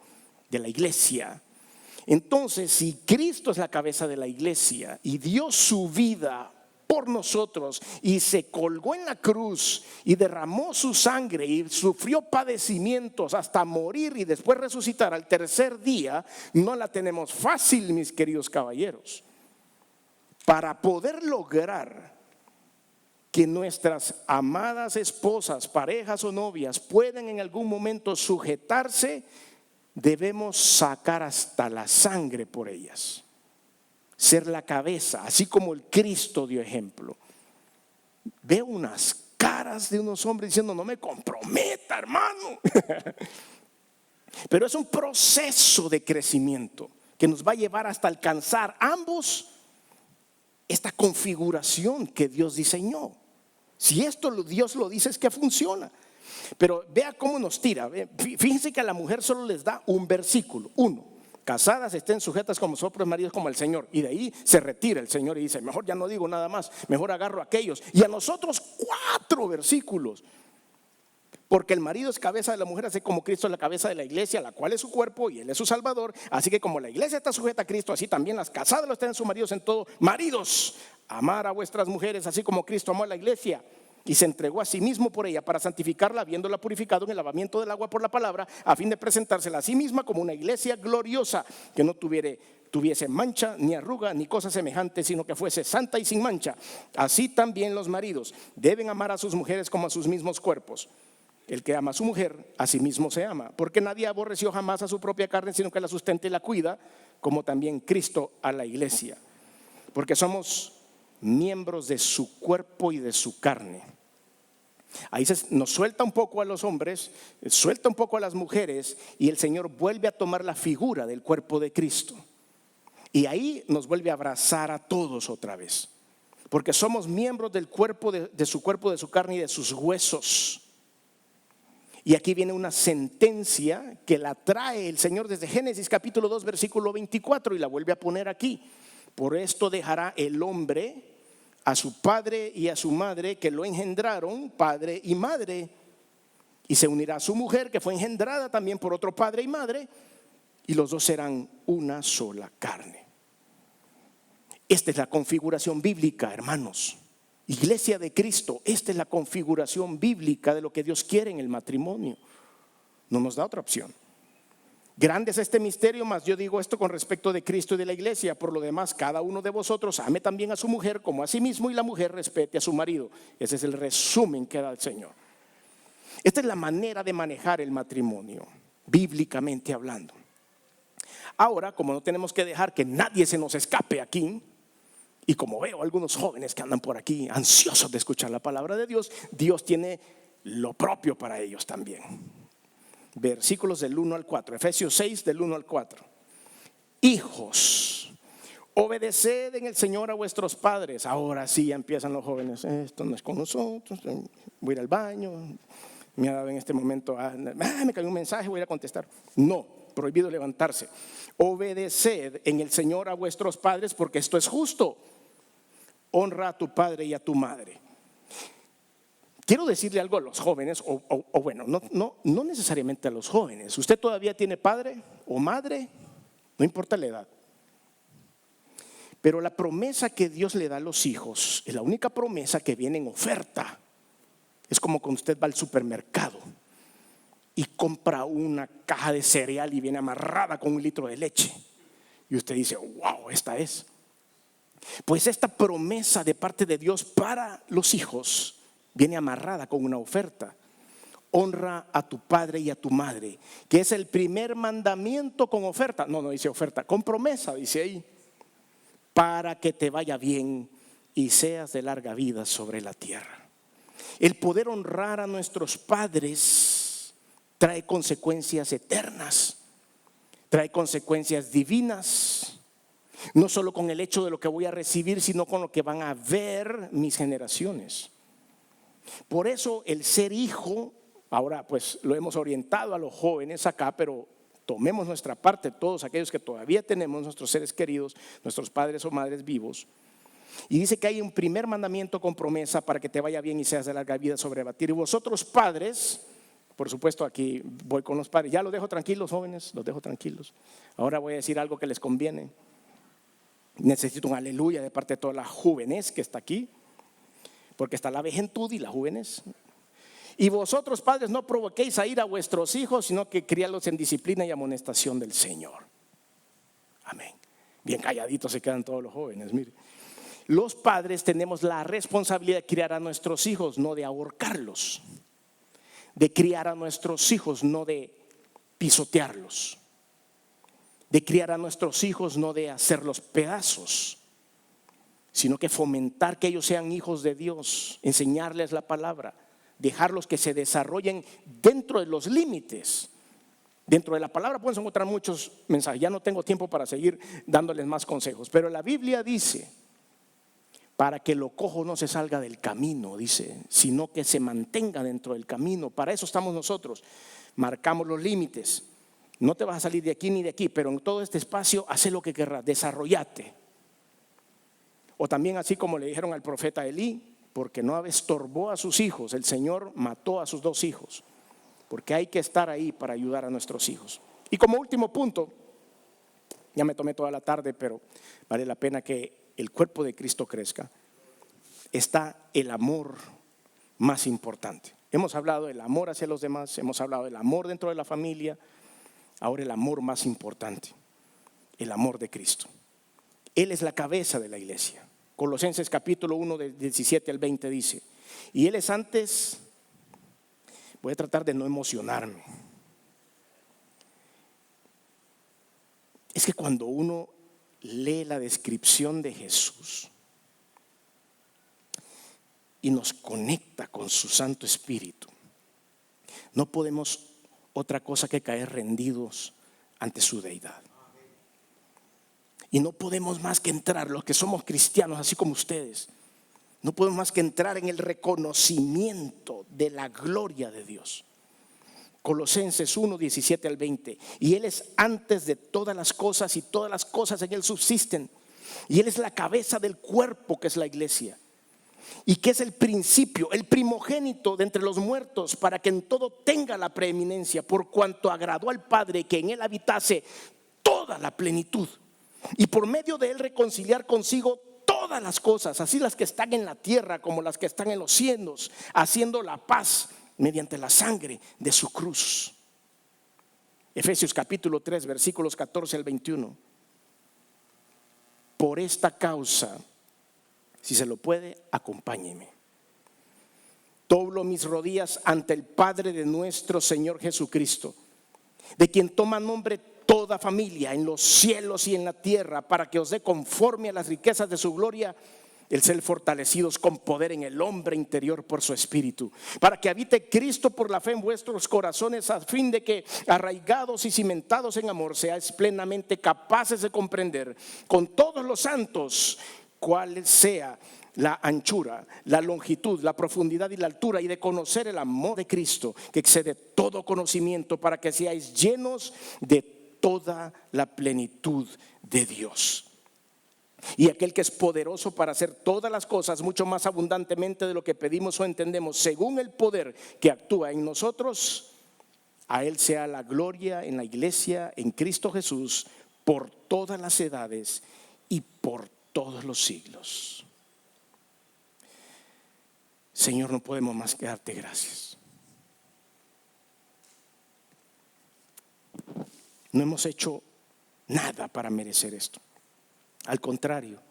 De la iglesia. Entonces, si Cristo es la cabeza de la iglesia y dio su vida por nosotros y se colgó en la cruz y derramó su sangre y sufrió padecimientos hasta morir y después resucitar al tercer día, no la tenemos fácil, mis queridos caballeros. Para poder lograr que nuestras amadas esposas, parejas o novias puedan en algún momento sujetarse, debemos sacar hasta la sangre por ellas, ser la cabeza, así como el Cristo dio ejemplo. Veo unas caras de unos hombres diciendo, no me comprometa, hermano. Pero es un proceso de crecimiento que nos va a llevar hasta alcanzar ambos esta configuración que Dios diseñó. Si esto Dios lo dice, es que funciona. Pero vea cómo nos tira. Fíjense que a la mujer solo les da un versículo, uno. Casadas estén sujetas como sus propios maridos como al Señor. Y de ahí se retira el Señor y dice, mejor ya no digo nada más, mejor agarro aquellos. Y a nosotros 4 versículos. Porque el marido es cabeza de la mujer, así como Cristo es la cabeza de la iglesia, la cual es su cuerpo y Él es su Salvador. Así que como la iglesia está sujeta a Cristo, así también las casadas lo estén en sus maridos en todo. Maridos, amar a vuestras mujeres así como Cristo amó a la iglesia y se entregó a sí mismo por ella para santificarla, habiéndola purificado en el lavamiento del agua por la palabra, a fin de presentársela a sí misma como una iglesia gloriosa, que no tuviere tuviese mancha, ni arruga, ni cosa semejante, sino que fuese santa y sin mancha. Así también los maridos deben amar a sus mujeres como a sus mismos cuerpos. El que ama a su mujer, a sí mismo se ama, porque nadie aborreció jamás a su propia carne, sino que la sustenta y la cuida, como también Cristo a la iglesia. Porque somos miembros de su cuerpo y de su carne. Ahí nos suelta un poco a los hombres, suelta un poco a las mujeres, y el Señor vuelve a tomar la figura del cuerpo de Cristo. Y ahí nos vuelve a abrazar a todos otra vez, porque somos miembros del cuerpo, de su cuerpo, de su carne y de sus huesos. Y aquí viene una sentencia que la trae el Señor desde Génesis capítulo 2 versículo 24 y la vuelve a poner aquí. Por esto dejará el hombre a su padre y a su madre que lo engendraron, padre y madre, y se unirá a su mujer que fue engendrada también por otro padre y madre, y los dos serán una sola carne. Esta es la configuración bíblica, hermanos. Iglesia de Cristo, esta es la configuración bíblica de lo que Dios quiere en el matrimonio. No nos da otra opción. Grande es este misterio, mas yo digo esto con respecto de Cristo y de la iglesia. Por lo demás, cada uno de vosotros ame también a su mujer como a sí mismo, y la mujer respete a su marido. Ese es el resumen que da el Señor. Esta es la manera de manejar el matrimonio, bíblicamente hablando. Ahora, como no tenemos que dejar que nadie se nos escape aquí, y como veo algunos jóvenes que andan por aquí ansiosos de escuchar la palabra de Dios, Dios tiene lo propio para ellos también. Versículos del 1 al 4, Efesios 6 del 1 al 4. Hijos, obedeced en el Señor a vuestros padres. Ahora sí ya empiezan los jóvenes, esto no es con nosotros, voy a ir al baño, me ha dado en este momento, me cayó un mensaje, voy a ir a contestar. No, prohibido levantarse. Obedeced en el Señor a vuestros padres, porque esto es justo. Honra a tu padre y a tu madre. Quiero decirle algo a los jóvenes, o bueno, no necesariamente a los jóvenes. ¿Usted todavía tiene padre o madre? No importa la edad. Pero la promesa que Dios le da a los hijos es la única promesa que viene en oferta. Es como cuando usted va al supermercado y compra una caja de cereal y viene amarrada con 1 litro de leche. Y usted dice, wow, esta es. Pues esta promesa de parte de Dios para los hijos viene amarrada con una oferta. Honra a tu padre y a tu madre, que es el primer mandamiento con oferta. No dice oferta, con promesa, dice ahí. Para que te vaya bien y seas de larga vida sobre la tierra. El poder honrar a nuestros padres trae consecuencias eternas, trae consecuencias divinas. No solo con el hecho de lo que voy a recibir, sino con lo que van a ver mis generaciones. Por eso el ser hijo, ahora pues lo hemos orientado a los jóvenes acá, pero tomemos nuestra parte, todos aquellos que todavía tenemos nuestros seres queridos, nuestros padres o madres vivos. Y dice que hay un primer mandamiento con promesa para que te vaya bien y seas de larga vida sobre batir. Y vosotros padres, por supuesto aquí voy con los padres, ya los dejo tranquilos jóvenes, los dejo tranquilos. Ahora voy a decir algo que les conviene. Necesito un aleluya de parte de toda la juvenez que está aquí, porque está la vejentud y la juvenez. Y vosotros padres no provoquéis a ir a vuestros hijos, sino que criadlos en disciplina y amonestación del Señor. Amén. Bien calladitos se quedan todos los jóvenes. Mire, los padres tenemos la responsabilidad de criar a nuestros hijos, no de ahorcarlos, de criar a nuestros hijos, no de pisotearlos, de criar a nuestros hijos, no de hacerlos pedazos, sino que fomentar que ellos sean hijos de Dios, enseñarles la palabra, dejarlos que se desarrollen dentro de los límites. Dentro de la palabra pueden encontrar muchos mensajes. Ya no tengo tiempo para seguir dándoles más consejos, pero la Biblia dice, para que lo cojo no se salga del camino, dice, sino que se mantenga dentro del camino. Para eso estamos nosotros, marcamos los límites. No te vas a salir de aquí ni de aquí, pero en todo este espacio haz lo que querrás, desarrollate. O también así como le dijeron al profeta Elí, porque no estorbó a sus hijos, el Señor mató a sus 2 hijos, porque hay que estar ahí para ayudar a nuestros hijos. Y como último punto, ya me tomé toda la tarde, pero vale la pena que el cuerpo de Cristo crezca, está el amor más importante. Hemos hablado del amor hacia los demás, hemos hablado del amor dentro de la familia. Ahora el amor más importante, el amor de Cristo. Él es la cabeza de la iglesia. Colosenses capítulo 1 del 17 al 20 dice, y Él es antes, voy a tratar de no emocionarme. Es que cuando uno lee la descripción de Jesús y nos conecta con su Santo Espíritu, no podemos otra cosa que caer rendidos ante su deidad. Y no podemos más que entrar, los que somos cristianos, así como ustedes, no podemos más que entrar en el reconocimiento de la gloria de Dios. Colosenses 1, 17 al 20. Y Él es antes de todas las cosas y todas las cosas en Él subsisten. Y Él es la cabeza del cuerpo que es la iglesia. Y que es el principio, el primogénito de entre los muertos, para que en todo tenga la preeminencia, por cuanto agradó al Padre que en Él habitase toda la plenitud. Y por medio de Él reconciliar consigo todas las cosas, así las que están en la tierra como las que están en los cielos, haciendo la paz mediante la sangre de su cruz. Efesios capítulo 3 versículos 14 al 21. Por esta causa, si se lo puede, acompáñeme. Doblo mis rodillas ante el Padre de nuestro Señor Jesucristo, de quien toma nombre toda familia en los cielos y en la tierra, para que os dé conforme a las riquezas de su gloria el ser fortalecidos con poder en el hombre interior por su espíritu, para que habite Cristo por la fe en vuestros corazones, a fin de que, arraigados y cimentados en amor, seáis plenamente capaces de comprender con todos los santos cuál sea la anchura, la longitud, la profundidad y la altura, y de conocer el amor de Cristo que excede todo conocimiento, para que seáis llenos de toda la plenitud de Dios. Y aquel que es poderoso para hacer todas las cosas mucho más abundantemente de lo que pedimos o entendemos, según el poder que actúa en nosotros, a Él sea la gloria en la iglesia, en Cristo Jesús, por todas las edades y por todos los siglos. Señor, no podemos más que darte gracias. No hemos hecho nada para merecer esto. Al contrario,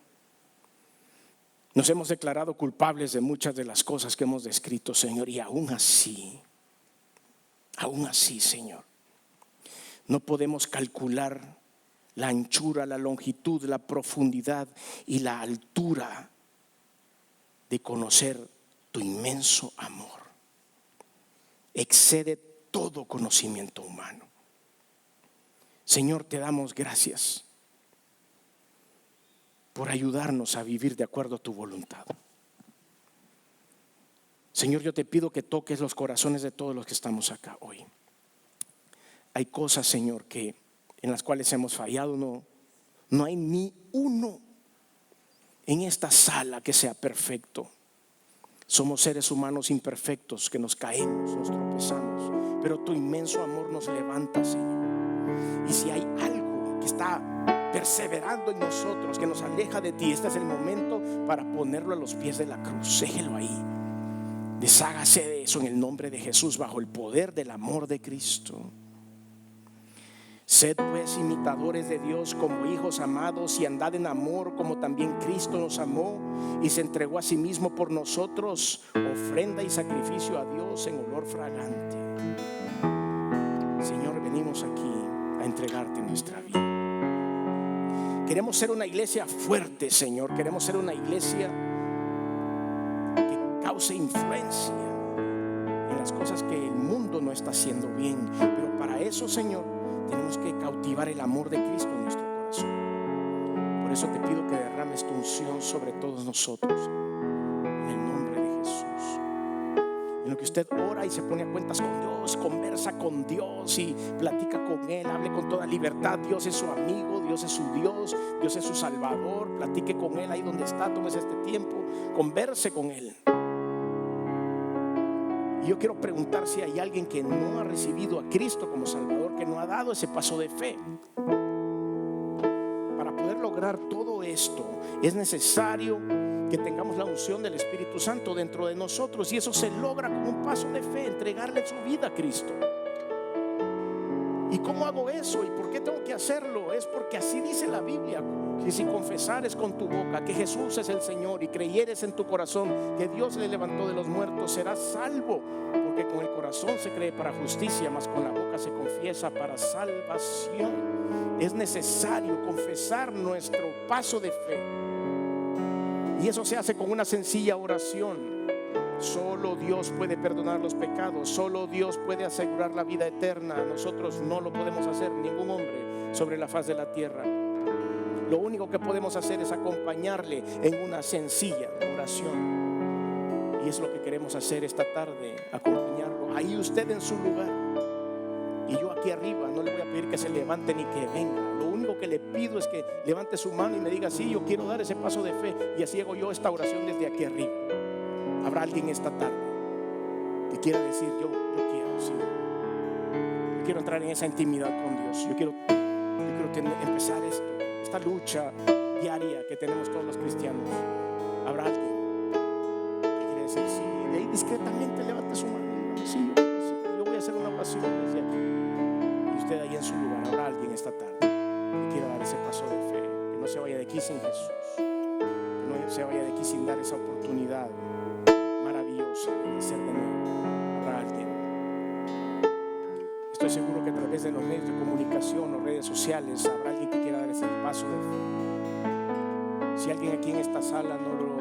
nos hemos declarado culpables de muchas de las cosas que hemos descrito, Señor, y aún así, Señor, no podemos calcular la anchura, la longitud, la profundidad y la altura de conocer tu inmenso amor. Excede todo conocimiento humano. Señor, te damos gracias por ayudarnos a vivir de acuerdo a tu voluntad. Señor, yo te pido que toques los corazones de todos los que estamos acá hoy. Hay cosas, Señor, en las cuales hemos fallado. No hay ni uno en esta sala que sea perfecto. Somos seres humanos imperfectos que nos caemos, nos tropezamos, pero tu inmenso amor nos levanta, Señor. Y si hay algo que está perseverando en nosotros, que nos aleja de ti, este es el momento para ponerlo a los pies de la cruz. Déjelo ahí. Deshágase de eso en el nombre de Jesús, bajo el poder del amor de Cristo. Sed pues imitadores de Dios como hijos amados, y andad en amor como también Cristo nos amó y se entregó a sí mismo por nosotros, ofrenda y sacrificio a Dios en olor fragante. Señor, venimos aquí a entregarte nuestra vida. Queremos ser una iglesia fuerte, Señor. Queremos ser una iglesia que cause influencia en las cosas que el mundo no está haciendo bien. Pero para eso, Señor, tenemos que cautivar el amor de Cristo en nuestro corazón. Por eso te pido que derrames tu unción sobre todos nosotros, en el nombre de Jesús. En lo que usted ora y se pone a cuentas con Dios, conversa con Dios y platica con Él, hable con toda libertad. Dios es su amigo, Dios es su Dios, Dios es su Salvador. Platique con Él ahí donde está, tómese este tiempo, converse con Él. Y yo quiero preguntar si hay alguien que no ha recibido a Cristo como Salvador, que no ha dado ese paso de fe. Para poder lograr todo esto es necesario que tengamos la unción del Espíritu Santo dentro de nosotros, y eso se logra con un paso de fe, entregarle su vida a Cristo. ¿Y cómo hago eso? ¿Y por qué tengo que hacerlo? Es porque así dice la Biblia, que si confesares con tu boca que Jesús es el Señor y creyeres en tu corazón que Dios le levantó de los muertos, serás salvo. Porque con el corazón se cree para justicia, mas con la boca se confiesa para salvación. Es necesario confesar nuestro paso de fe, y eso se hace con una sencilla oración. Solo Dios puede perdonar los pecados, solo Dios puede asegurar la vida eterna. Nosotros no lo podemos hacer, ningún hombre sobre la faz de la tierra. Lo único que podemos hacer es acompañarle en una sencilla oración, y es lo que queremos hacer esta tarde, acompañarlo. Ahí usted en su lugar y yo aquí arriba. No le voy a pedir que se levante ni que venga. Lo único que le pido es que levante su mano y me diga: sí, yo quiero dar ese paso de fe, y así hago yo esta oración desde aquí arriba. Habrá alguien esta tarde que quiera decir: yo quiero, sí, yo quiero entrar en esa intimidad con Dios. Yo quiero empezar esta lucha diaria que tenemos todos los cristianos. Habrá alguien que quiere decir: sí. De ahí discretamente levante su mano y diga: sí, yo voy a hacer una oración desde aquí. Y usted ahí en su lugar. Habrá alguien esta tarde que quiera dar ese paso de fe, que no se vaya de aquí sin Jesús, que no se vaya de aquí sin dar esa oportunidad maravillosa de ser de nuevo. Habrá alguien. Estoy seguro que a través de los medios de comunicación o redes sociales habrá alguien que quiera dar ese paso de fe. Si alguien aquí en esta sala no lo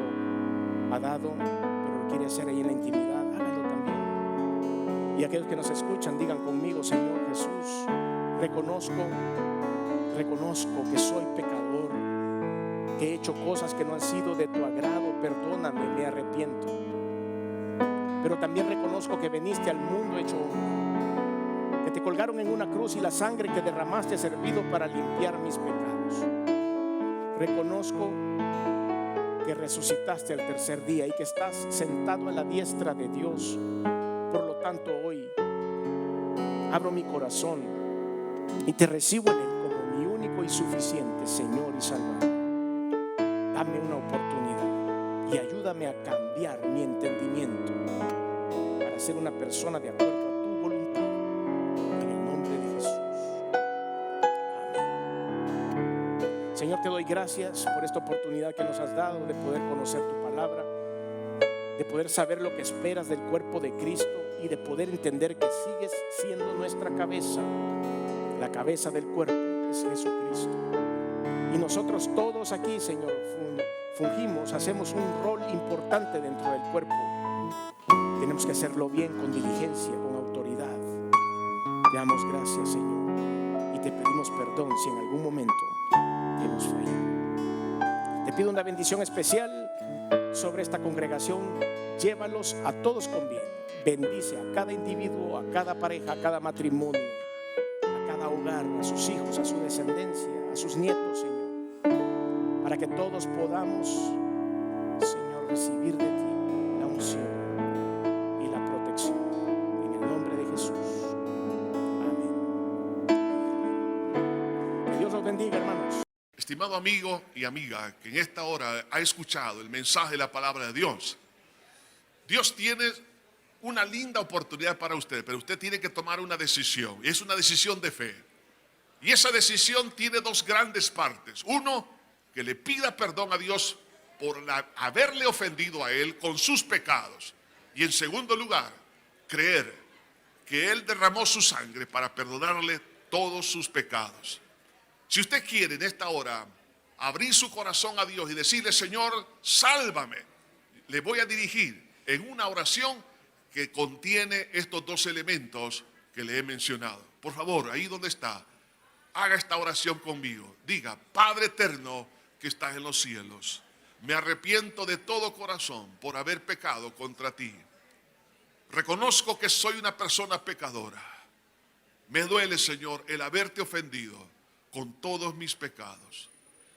ha dado, pero lo quiere hacer ahí en la intimidad, hágalo también. Y aquellos que nos escuchan, digan conmigo: Señor Jesús, reconozco que soy pecador, que he hecho cosas que no han sido de tu agrado. Perdóname, me arrepiento. Pero también reconozco que viniste al mundo hecho hombre, que te colgaron en una cruz y la sangre que derramaste ha servido para limpiar mis pecados. Reconozco que resucitaste al tercer día y que estás sentado a la diestra de Dios. Por lo tanto, hoy abro mi corazón y te recibo en él como mi único y suficiente Señor y Salvador. Dame una oportunidad y ayúdame a cambiar mi entendimiento para ser una persona de acuerdo a tu voluntad, en el nombre de Jesús. Amén. Señor, te doy gracias por esta oportunidad que nos has dado de poder conocer tu palabra, de poder saber lo que esperas del cuerpo de Cristo y de poder entender que sigues siendo nuestra cabeza. La cabeza del cuerpo es Jesucristo. Y nosotros todos aquí, Señor, fungimos, hacemos un rol importante dentro del cuerpo. Tenemos que hacerlo bien, con diligencia, con autoridad. Te damos gracias, Señor, y te pedimos perdón si en algún momento te hemos fallado. Te pido una bendición especial sobre esta congregación. Llévalos a todos con bien. Bendice a cada individuo, a cada pareja, a cada matrimonio, a cada hogar, a sus hijos, a su descendencia, a sus nietos, Señor, para que todos podamos, Señor, recibir de ti la unción y la protección. En el nombre de Jesús. Amén. Que Dios los bendiga, hermanos.
Estimado amigo y amiga que en esta hora ha escuchado el mensaje de la palabra de Dios, Dios tiene una linda oportunidad para usted, pero usted tiene que tomar una decisión, y es una decisión de fe. Y esa decisión tiene dos grandes partes. Uno, que le pida perdón a Dios por haberle ofendido a Él con sus pecados. Y en segundo lugar, creer que Él derramó su sangre para perdonarle todos sus pecados. Si usted quiere en esta hora abrir su corazón a Dios y decirle: Señor, sálvame, le voy a dirigir en una oración que contiene estos dos elementos que le he mencionado. Por favor, ahí donde está, haga esta oración conmigo. Diga: Padre eterno que estás en los cielos, me arrepiento de todo corazón por haber pecado contra ti. Reconozco que soy una persona pecadora. Me duele, Señor, el haberte ofendido con todos mis pecados.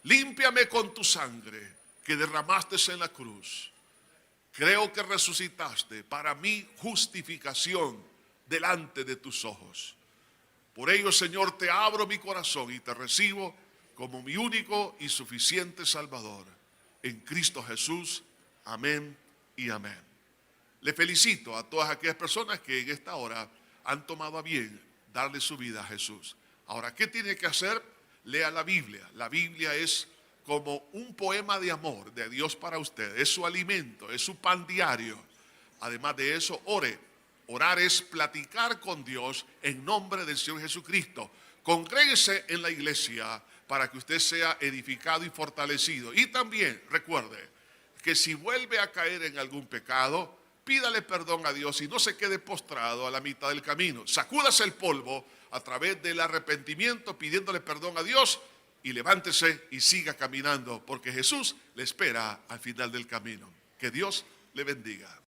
Límpiame con tu sangre que derramaste en la cruz. Creo que resucitaste para mi justificación delante de tus ojos. Por ello, Señor, te abro mi corazón y te recibo como mi único y suficiente Salvador. En Cristo Jesús. Amén y amén. Le felicito a todas aquellas personas que en esta hora han tomado a bien darle su vida a Jesús. Ahora, ¿qué tiene que hacer? Lea la Biblia. La Biblia es como un poema de amor de Dios para usted. Es su alimento, es su pan diario. Además de eso, ore. Orar es platicar con Dios en nombre del Señor Jesucristo. Congréguese en la iglesia para que usted sea edificado y fortalecido. Y también recuerde que si vuelve a caer en algún pecado, pídale perdón a Dios y no se quede postrado a la mitad del camino. Sacúdase el polvo a través del arrepentimiento pidiéndole perdón a Dios y levántese y siga caminando porque Jesús le espera al final del camino. Que Dios le bendiga.